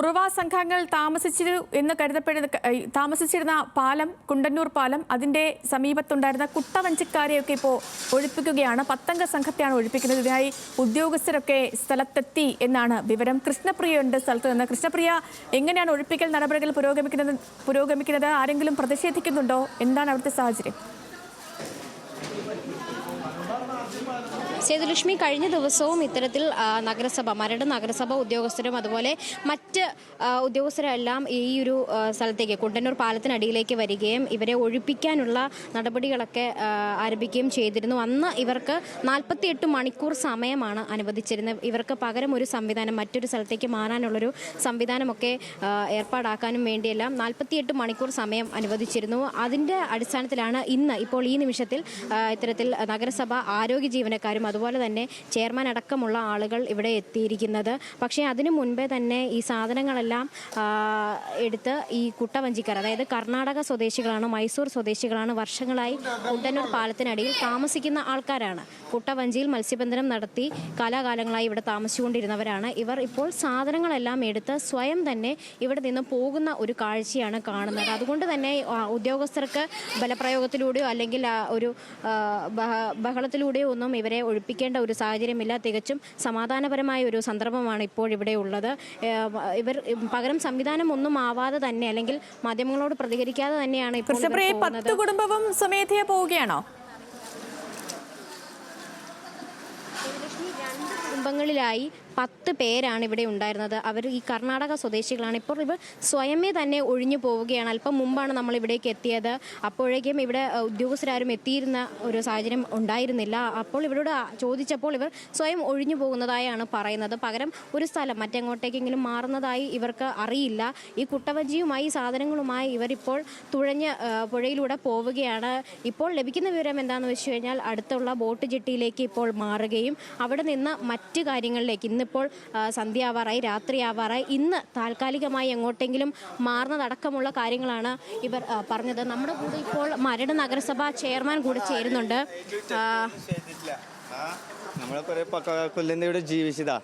കുറുവ സംഘങ്ങൾ താമസിച്ചിരുന്ന പാലം, കുണ്ടന്നൂർ പാലം, അതിന്റെ സമീപത്തുണ്ടായിരുന്ന കുട്ടവഞ്ചിക്കാരെയൊക്കെ ഇപ്പോൾ ഒഴിപ്പിക്കുകയാണ്. 10 അംഗ സംഘത്തെയാണ് ഒഴിപ്പിക്കുന്നത്. ഇതിനായി ഉദ്യോഗസ്ഥരൊക്കെ സ്ഥലത്തെത്തി എന്നാണ് വിവരം. കൃഷ്ണപ്രിയ ഉണ്ട് സ്ഥലത്ത് നിന്ന്. കൃഷ്ണപ്രിയ, എങ്ങനെയാണ് ഒഴിപ്പിക്കൽ നടപടികൾ പുരോഗമിക്കുന്നത്? ആരെങ്കിലും പ്രതിഷേധിക്കുന്നുണ്ടോ? എന്താണ് അവിടുത്തെ സാഹചര്യം? സേതുലക്ഷ്മി, കഴിഞ്ഞ ദിവസവും ഇത്തരത്തിൽ മരട് നഗരസഭ ഉദ്യോഗസ്ഥരും അതുപോലെ മറ്റ് ഉദ്യോഗസ്ഥരെല്ലാം ഈ ഒരു സ്ഥലത്തേക്ക് കുണ്ടന്നൂർ പാലത്തിനടിയിലേക്ക് വരികയും ഇവരെ ഒഴിപ്പിക്കാനുള്ള നടപടികളൊക്കെ ആരംഭിക്കുകയും ചെയ്തിരുന്നു. അന്ന് ഇവർക്ക് 48 മണിക്കൂർ സമയമാണ് അനുവദിച്ചിരുന്നത്. ഇവർക്ക് പകരം ഒരു സംവിധാനം, മറ്റൊരു സ്ഥലത്തേക്ക് മാറാനുള്ളൊരു സംവിധാനമൊക്കെ ഏർപ്പാടാക്കാനും വേണ്ടിയെല്ലാം 48 മണിക്കൂർ സമയം അനുവദിച്ചിരുന്നു. അതിൻ്റെ അടിസ്ഥാനത്തിലാണ് ഇപ്പോൾ ഈ നിമിഷത്തിൽ ഇത്തരത്തിൽ നഗരസഭ ആരോഗ്യ ജീവനക്കാരും അതുപോലെ തന്നെ ചെയർമാൻ അടക്കമുള്ള ആളുകൾ ഇവിടെ എത്തിയിരിക്കുന്നത്. പക്ഷേ അതിനു മുൻപേ തന്നെ ഈ സാധനങ്ങളെല്ലാം എടുത്ത് ഈ കുട്ടവഞ്ചിക്കാർ, അതായത് കർണാടക സ്വദേശികളാണ്, മൈസൂർ സ്വദേശികളാണ്, വർഷങ്ങളായി കുണ്ടന്നൂർ പാലത്തിനടിയിൽ താമസിക്കുന്ന ആൾക്കാരാണ്. കുട്ടവഞ്ചിയിൽ മത്സ്യബന്ധനം നടത്തി കാലാകാലങ്ങളായി ഇവിടെ താമസിച്ചുകൊണ്ടിരുന്നവരാണ്. ഇവർ ഇപ്പോൾ സാധനങ്ങളെല്ലാം എടുത്ത് സ്വയം തന്നെ ഇവിടെ നിന്ന് പോകുന്ന ഒരു കാഴ്ചയാണ് കാണുന്നത്. അതുകൊണ്ട് തന്നെ ഉദ്യോഗസ്ഥർക്ക് ബലപ്രയോഗത്തിലൂടെയോ അല്ലെങ്കിൽ ഒരു ബഹളത്തിലൂടെയോ ഒന്നും ഇവരെ ഒഴിപ്പിക്കേണ്ട ഒരു സാഹചര്യമില്ല. തികച്ചും സമാധാനപരമായ ഒരു സന്ദർഭമാണ് ഇപ്പോഴിവിടെ ഉള്ളത്. ഇവർ പകരം സംവിധാനം ഒന്നും ആവാതെ തന്നെ അല്ലെങ്കിൽ മാധ്യമങ്ങളോട് പ്രതികരിക്കാതെ തന്നെയാണ് ഇപ്പോൾ 10 കുടുംബവും സ്വമേധയാ പോവുകയാണോ? കുടുംബങ്ങളിലായി 10 പേരാണ് ഇവിടെ ഉണ്ടായിരുന്നത്. അവർ ഈ കർണാടക സ്വദേശികളാണ്. ഇപ്പോൾ ഇവർ സ്വയമേ തന്നെ ഒഴിഞ്ഞു പോവുകയാണ്. അല്പം മുമ്പാണ് നമ്മൾ ഇവിടേക്ക് എത്തിയത്. അപ്പോഴേക്കും ഇവിടെ ഉദ്യോഗസ്ഥരാരും എത്തിയിരുന്ന ഒരു സാഹചര്യം ഉണ്ടായിരുന്നില്ല. അപ്പോൾ ഇവരോട് ചോദിച്ചപ്പോൾ ഇവർ സ്വയം ഒഴിഞ്ഞു പോകുന്നതായാണ് പറയുന്നത്. പകരം ഒരു സ്ഥലം മറ്റെങ്ങോട്ടേക്കെങ്കിലും മാറുന്നതായി ഇവർക്ക് അറിയില്ല. ഈ കുട്ടവഞ്ചിയുമായി സാധനങ്ങളുമായി ഇവരിപ്പോൾ തുഴഞ്ഞ് പുഴയിലൂടെ പോവുകയാണ്. ഇപ്പോൾ ലഭിക്കുന്ന വിവരം എന്താണെന്ന് വെച്ച് കഴിഞ്ഞാൽ അടുത്തുള്ള ബോട്ട് ജെട്ടിയിലേക്ക് ഇപ്പോൾ മാറുകയും അവിടെ നിന്ന് മറ്റ് കാര്യങ്ങളിലേക്ക്, ഇന്നിപ്പോൾ സന്ധ്യയാവാറായി, രാത്രിയാവാറായി, ഇന്ന് താൽക്കാലികമായി എങ്ങോട്ടെങ്കിലും മാറുന്നതടക്കമുള്ള കാര്യങ്ങളാണ് ഇവർ പറഞ്ഞത്. നമ്മുടെ കൂടെ ഇപ്പോൾ മരട് നഗരസഭ ചെയർമാൻ കൂടെ ചേരുന്നുണ്ട്. ഇവിടെ ജീവിച്ചതാ,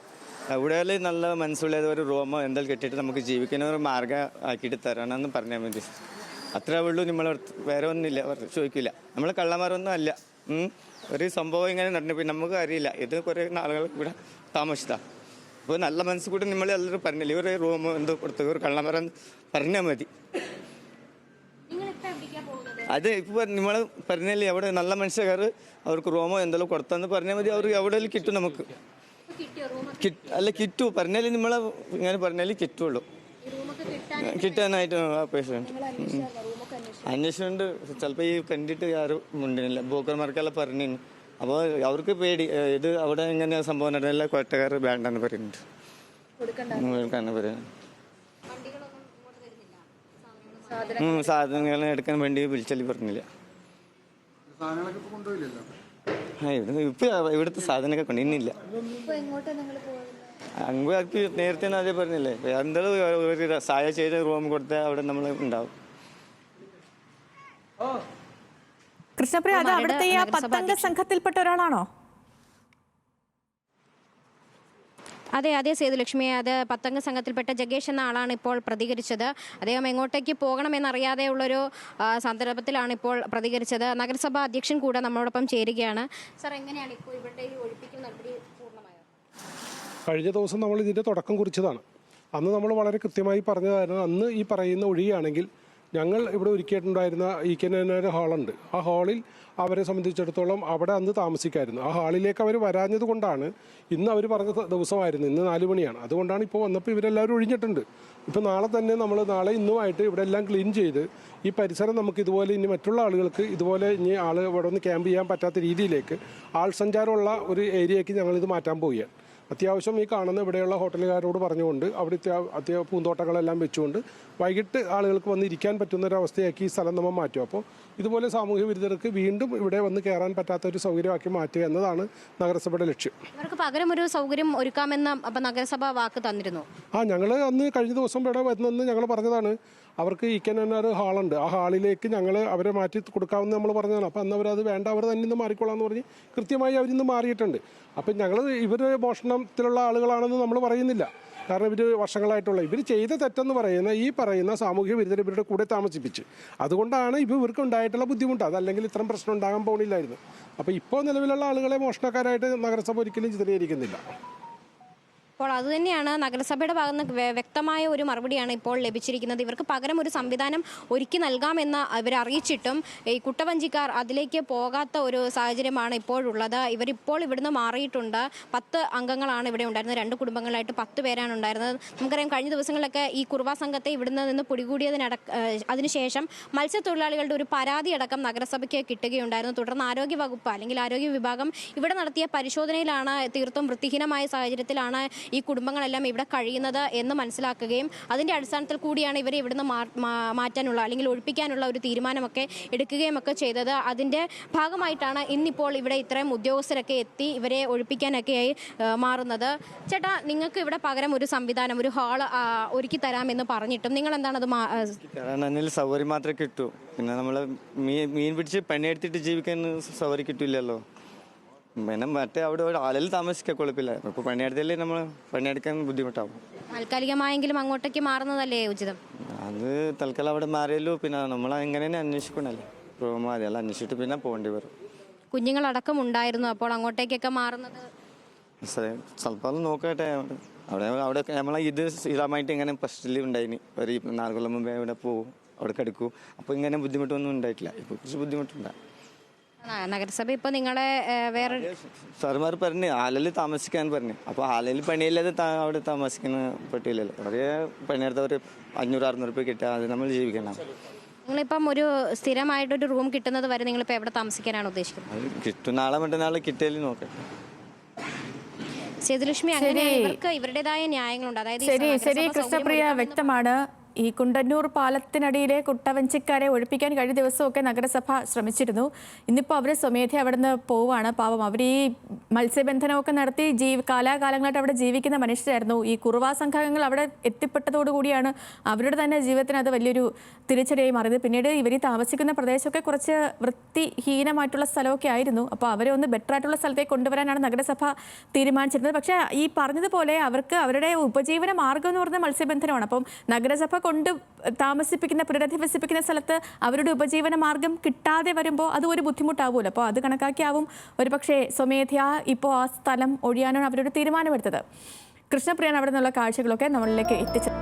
ഇവിടെ നല്ല മനസ്സുള്ളത് ഒരു റൂമോ എന്തെങ്കിലും കെട്ടിയിട്ട് നമുക്ക് ജീവിക്കുന്ന ഒരു മാർഗ്ഗം ആക്കിയിട്ട് തരണമെന്ന് പറഞ്ഞാൽ മതി. അത്രേ ഉള്ളൂ. നമ്മൾ വേറെ ഒന്നുമില്ല, ചോദിക്കില്ല. നമ്മൾ കള്ളന്മാരൊന്നും അല്ല. ഒരു സംഭവം ഇങ്ങനെ നടന്നു നമുക്ക് അറിയില്ല. ഇത് കുറേ ആളുകൾ ഇവിടെ താമസിച്ചതാ. അപ്പോൾ നല്ല മനസ്സ് കൂടി നമ്മൾ എല്ലാവരും പറഞ്ഞില്ല. ഒരു റൂം എന്തോ കൊടുത്തു, ഒരു കള്ളന്മാരം പറഞ്ഞാൽ മതി. അത് ഇപ്പോൾ നമ്മൾ പറഞ്ഞില്ലേ, അവിടെ നല്ല മനുഷ്യക്കാർ അവർക്ക് റൂമോ എന്തെങ്കിലും കൊടുത്തെന്ന് പറഞ്ഞാൽ മതി. അവർ എവിടെയെങ്കിലും കിട്ടും നമുക്ക്. അല്ല കിട്ടൂ, പറഞ്ഞാൽ നമ്മൾ ഇങ്ങനെ പറഞ്ഞാൽ കിട്ടുള്ളൂ. കിട്ടാനായിട്ട് പേഷ്യൻ്റ് അന്വേഷണമുണ്ട്. ചിലപ്പോൾ ഈ കണ്ടിട്ട് ആരും മുണ്ടിനില്ല. ബ്രോക്കർമാർക്കെല്ലാം പറഞ്ഞു. അപ്പോൾ അവർക്ക് പേടി, ഇത് അവിടെ ഇങ്ങനെ സംഭവം നടന്നില്ല, കൊറ്റക്കാർ വേണ്ടെന്ന് പറയുന്നുണ്ട്. കൊടുക്കാന്ന് പറയുന്നത് സാധനങ്ങൾ എടുക്കാൻ വേണ്ടി വിളിച്ചാൽ പറഞ്ഞില്ല. ഇപ്പം ഇവിടുത്തെ സാധനമൊക്കെ കൊണ്ടിന്നില്ല. അങ്ങ് നേരത്തെ അതേ പറഞ്ഞില്ലേ, എന്തായാലും ഒരു സഹായം ചെയ്ത് റൂം കൊടുത്താൽ അവിടെ നമ്മൾ ഉണ്ടാവും. കൃഷ്ണപ്രിയ, അത് അവിടുത്തെ ഈ 10 അംഗ സംഘത്തിൽപ്പെട്ട ഒരാളാണോ? അതെ സേതുലക്ഷ്മി, അത് 10 അംഗ സംഘത്തിൽപ്പെട്ട ജഗേഷ് എന്ന ആളാണ് ഇപ്പോൾ പ്രതികരിച്ചത്. അദ്ദേഹം എങ്ങോട്ടേക്ക് പോകണമെന്നറിയാതെയുള്ളൊരു സന്ദർഭത്തിലാണ് ഇപ്പോൾ പ്രതികരിച്ചത്. നഗരസഭാ അധ്യക്ഷൻ കൂടെ നമ്മളോടൊപ്പം ചേരുകയാണ്. സർ, എങ്ങനെയാണ് ഇപ്പോൾ ഇവരുടെ ഈ ഒഴിപ്പിക്കൽ നടപടി പൂർണ്ണമായത്? കഴിഞ്ഞ ദിവസം നമ്മൾ ഇതിൻ്റെ തുടക്കം കുറിച്ചതാണ്. അന്ന് നമ്മൾ വളരെ കൃത്യമായി പറഞ്ഞതായിരുന്നു, അന്ന് ഈ പറയുന്ന ഒഴിയാണെങ്കിൽ ഞങ്ങൾ ഇവിടെ ഒരുക്കിയിട്ടുണ്ടായിരുന്ന ഒരു ഹാളുണ്ട്. ആ ഹാളിൽ അവരെ സംബന്ധിച്ചിടത്തോളം അവിടെ അന്ന് താമസിക്കായിരുന്നു. ആ ഹാളിലേക്ക് അവർ വരാഞ്ഞത് കൊണ്ടാണ് ഇന്ന് അവർ പറഞ്ഞ ദിവസമായിരുന്നു, ഇന്ന് 4 മണിയാണ്. അതുകൊണ്ടാണ് ഇപ്പോൾ വന്നപ്പോൾ ഇവരെല്ലാവരും ഒഴിഞ്ഞിട്ടുണ്ട്. ഇപ്പോൾ നാളെ തന്നെ നാളെ ഇന്നുമായിട്ട് ഇവിടെ എല്ലാം ക്ലീൻ ചെയ്ത് ഈ പരിസരം നമുക്ക് ഇതുപോലെ ഇനി മറ്റുള്ള ആളുകൾക്ക് ഇതുപോലെ ഇനി ഇവിടെ ഒന്ന് ക്യാമ്പ് ചെയ്യാൻ പറ്റാത്ത രീതിയിലേക്ക് ആൾ സഞ്ചാരമുള്ള ഒരു ഏരിയയ്ക്ക് ഞങ്ങളിത് മാറ്റാൻ പോവുകയാണ്. അത്യാവശ്യം ഈ കാണുന്ന ഇവിടെയുള്ള ഹോട്ടലുകാരോട് പറഞ്ഞുകൊണ്ട് അവിടെ പൂന്തോട്ടങ്ങളെല്ലാം വെച്ചുകൊണ്ട് വൈകിട്ട് ആളുകൾക്ക് വന്ന് ഇരിക്കാൻ പറ്റുന്നൊരവസ്ഥയാക്കി ഈ സ്ഥലം നമ്മൾ മാറ്റും. അപ്പോൾ ഇതുപോലെ സാമൂഹ്യ വിരുദ്ധർക്ക് വീണ്ടും ഇവിടെ വന്ന് കയറാൻ പറ്റാത്ത ഒരു സൗകര്യമാക്കി മാറ്റുക എന്നതാണ് നഗരസഭയുടെ ലക്ഷ്യം. ഇവർക്ക് പകരം ഒരു സൗകര്യം ഒരുക്കാമെന്ന് നഗരസഭ വാക്ക് തന്നിരുന്നു. ഞങ്ങൾ അന്ന് കഴിഞ്ഞ ദിവസം ഇവിടെ വരുന്നെന്ന് ഞങ്ങൾ പറഞ്ഞതാണ്. അവർക്ക് ഒരു ഹാളുണ്ട്, ആ ഹാളിലേക്ക് ഞങ്ങൾ അവരെ മാറ്റി കൊടുക്കാമെന്ന് നമ്മൾ പറഞ്ഞതാണ്. അപ്പോൾ അന്ന് അവരത് വേണ്ട, അവർ തന്നെ ഇന്ന് മാറിക്കൊള്ളാമെന്ന് പറഞ്ഞ് കൃത്യമായി അവരിന്ന് മാറിയിട്ടുണ്ട്. അപ്പം ഞങ്ങൾ ഇവർ മോഷണത്തിലുള്ള ആളുകളാണെന്ന് നമ്മൾ പറയുന്നില്ല. കാരണം ഇവർ വർഷങ്ങളായിട്ടുള്ള ഇവർ ചെയ്ത തെറ്റെന്ന് പറയുന്ന സാമൂഹ്യ വിരുദ്ധർ ഇവരുടെ കൂടെ താമസിപ്പിച്ച്, അതുകൊണ്ടാണ് ഇവർക്ക് ഉണ്ടായിട്ടുള്ള ബുദ്ധിമുട്ട്. അതല്ലെങ്കിൽ ഇത്രയും പ്രശ്നം ഉണ്ടാകാൻ പോകുന്നില്ലായിരുന്നു. അപ്പോൾ ഇപ്പോൾ നിലവിലുള്ള ആളുകളെ മോഷണക്കാരായിട്ട് നഗരസഭ ഒരിക്കലും ചിത്രീകരിക്കുന്നില്ല. അപ്പോൾ അതുതന്നെയാണ് നഗരസഭയുടെ ഭാഗത്ത് നിന്ന് വ്യക്തമായ ഒരു മറുപടിയാണ് ഇപ്പോൾ ലഭിച്ചിരിക്കുന്നത്. ഇവർക്ക് പകരം ഒരു സംവിധാനം ഒരുക്കി നൽകാമെന്ന് ഇവർ അറിയിച്ചിട്ടും ഈ കുട്ടവഞ്ചിക്കാർ അതിലേക്ക് പോകാത്ത ഒരു സാഹചര്യമാണ് ഇപ്പോഴുള്ളത്. ഇവരിപ്പോൾ ഇവിടുന്ന് മാറിയിട്ടുണ്ട്. 10 അംഗങ്ങളാണ് ഇവിടെ ഉണ്ടായിരുന്നത്. 2 കുടുംബങ്ങളായിട്ട് 10 പേരാണ് ഉണ്ടായിരുന്നത്. നമുക്കറിയാം കഴിഞ്ഞ ദിവസങ്ങളിലൊക്കെ ഈ കുറുവ സംഘത്തെ ഇവിടുന്ന് നിന്ന് അതിനുശേഷം മത്സ്യത്തൊഴിലാളികളുടെ ഒരു പരാതി അടക്കം നഗരസഭയ്ക്ക് കിട്ടുകയുണ്ടായിരുന്നു. തുടർന്ന് ആരോഗ്യ വകുപ്പ് അല്ലെങ്കിൽ ആരോഗ്യ വിഭാഗം ഇവിടെ നടത്തിയ പരിശോധനയിലാണ് തീർത്തും വൃത്തിഹീനമായ സാഹചര്യത്തിലാണ് ഈ കുടുംബങ്ങളെല്ലാം ഇവിടെ കഴിയുന്നത് എന്ന് മനസ്സിലാക്കുകയും അതിൻ്റെ അടിസ്ഥാനത്തിൽ കൂടിയാണ് ഇവരെ ഇവിടുന്ന് മാറ്റാനുള്ള അല്ലെങ്കിൽ ഒഴിപ്പിക്കാനുള്ള ഒരു തീരുമാനമൊക്കെ എടുക്കുകയും ഒക്കെ ചെയ്തത്. അതിൻ്റെ ഭാഗമായിട്ടാണ് ഇന്നിപ്പോൾ ഇവിടെ ഇത്രയും ഉദ്യോഗസ്ഥരൊക്കെ എത്തി ഇവരെ ഒഴിപ്പിക്കാനൊക്കെയായി മാറുന്നത്. ചേട്ടാ, നിങ്ങൾക്ക് ഇവിടെ പകരം ഒരു സംവിധാനം, ഒരു ഹാള് ഒരുക്കി തരാമെന്ന് പറഞ്ഞിട്ടും നിങ്ങൾ എന്താണ് അത് സൗകര്യം മാത്രമേ കിട്ടൂ. പിന്നെ നമ്മൾ മീൻ പിടിച്ച് പണിയെടുത്തിട്ട് ജീവിക്കാൻ സൗകര്യം കിട്ടില്ലല്ലോ. പിന്നെ മറ്റേ അവിടെ ആളിൽ താമസിക്കാൻ കുഴപ്പമില്ല. ഇപ്പോൾ പണിയെടുത്തല്ലേ നമ്മൾ പണിയെടുക്കാൻ ബുദ്ധിമുട്ടാവും. താൽക്കാലികമായെങ്കിലും അങ്ങോട്ടേക്ക് മാറുന്നതല്ലേ ഉചിതം? അത് തൽക്കാലം അവിടെ മാറിയല്ലോ. പിന്നെ നമ്മൾ എങ്ങനെ അന്വേഷിക്കണല്ലോ, അതെല്ലാം അന്വേഷിച്ചിട്ട് പിന്നെ പോകേണ്ടി വരും. കുഞ്ഞുങ്ങളടക്കം ഉണ്ടായിരുന്നു. അപ്പോൾ അങ്ങോട്ടേക്കൊക്കെ മാറുന്നത് സ്വല്പം നോക്കട്ടെ. അവിടെ നമ്മളെ ഇത് സ്ഥിരമായിട്ട് ഇങ്ങനെ ഫസ്റ്റിൽ ഉണ്ടായിന്. ഒരു 4 കൊല്ലം മുമ്പേ ഇവിടെ പോവും, അവിടെ കിടക്കും. അപ്പോൾ ഇങ്ങനെ ബുദ്ധിമുട്ടൊന്നും ഉണ്ടായിട്ടില്ല. ഇപ്പോൾ കുറച്ച് ബുദ്ധിമുട്ടുണ്ടാകും. നഗരസഭ ഇപ്പൊ നിങ്ങളെ വേറെ സാറുമാർ പറഞ്ഞു ആലയിൽ താമസിക്കാൻ പറഞ്ഞു. അപ്പോൾ ആലയിൽ പണിയില്ലാതെ അവിടെ താമസിക്കുന്ന പറ്റില്ലല്ലോ. വളരെ പണിയെടുത്തവർ 500-600 രൂപ കിട്ടുക, അത് നമ്മൾ ജീവിക്കണം. നിങ്ങളിപ്പം ഒരു സ്ഥിരമായിട്ടൊരു റൂം കിട്ടുന്നത് വരെ നിങ്ങളിപ്പോൾ എവിടെ താമസിക്കാനാണ് ഉദ്ദേശിക്കുന്നത്? അത് കിട്ടും, നാളെ മറ്റന്നാൾ കിട്ടിയാലും നോക്കട്ടെ. സേതുലക്ഷ്മി, അങ്ങനെ ഇവർക്ക് ഇവരുടേതായ ന്യായങ്ങളുണ്ട്. അതായത് ശരി കൃഷ്ണപ്രിയ, വ്യക്തമാണ്. ഈ കുണ്ടന്നൂർ പാലത്തിനടിയിലെ കുട്ടവഞ്ചിക്കാരെ ഒഴിപ്പിക്കാൻ കഴിഞ്ഞ ദിവസമൊക്കെ നഗരസഭ ശ്രമിച്ചിരുന്നു. ഇന്നിപ്പോൾ അവർ സ്വമേധ അവിടെ നിന്ന് പോവുകയാണ്. പാവം, അവർ ഈ മത്സ്യബന്ധനമൊക്കെ നടത്തി കാലാകാലങ്ങളായിട്ട് അവിടെ ജീവിക്കുന്ന മനുഷ്യരായിരുന്നു. ഈ കുറുവാ സംഘങ്ങൾ അവിടെ എത്തിപ്പെട്ടതോടുകൂടിയാണ് അവരുടെ തന്നെ ജീവിതത്തിന് അത് വലിയൊരു തിരിച്ചടിയായി മാറിയത്. പിന്നീട് ഇവർ താമസിക്കുന്ന പ്രദേശമൊക്കെ കുറച്ച് വൃത്തിഹീനമായിട്ടുള്ള സ്ഥലമൊക്കെ ആയിരുന്നു. അപ്പോൾ അവരെ ഒന്ന് ബെറ്റർ ആയിട്ടുള്ള സ്ഥലത്തേക്ക് കൊണ്ടുവരാനാണ് നഗരസഭ തീരുമാനിച്ചിരുന്നത്. പക്ഷേ ഈ പറഞ്ഞതുപോലെ അവർക്ക് അവരുടെ ഉപജീവന മാർഗം എന്ന് പറഞ്ഞാൽ മത്സ്യബന്ധനമാണ്. അപ്പം നഗരസഭ കൊണ്ട് പുനരധിവസിപ്പിക്കുന്ന സ്ഥലത്ത് അവരുടെ ഉപജീവന മാർഗം കിട്ടാതെ വരുമ്പോൾ അത് ഒരു ബുദ്ധിമുട്ടാവുമല്ലോ. അപ്പോൾ അത് കണക്കാക്കിയാവും ഒരുപക്ഷെ സ്വമേധയാ ഇപ്പോൾ ആ സ്ഥലം ഒഴിയാനാണ് അവരുടെ തീരുമാനമെടുത്തത്. കൃഷ്ണപ്രിയാണ് അവിടെ നിന്നുള്ള കാഴ്ചകളൊക്കെ നമ്മളിലേക്ക് എത്തിച്ചത്.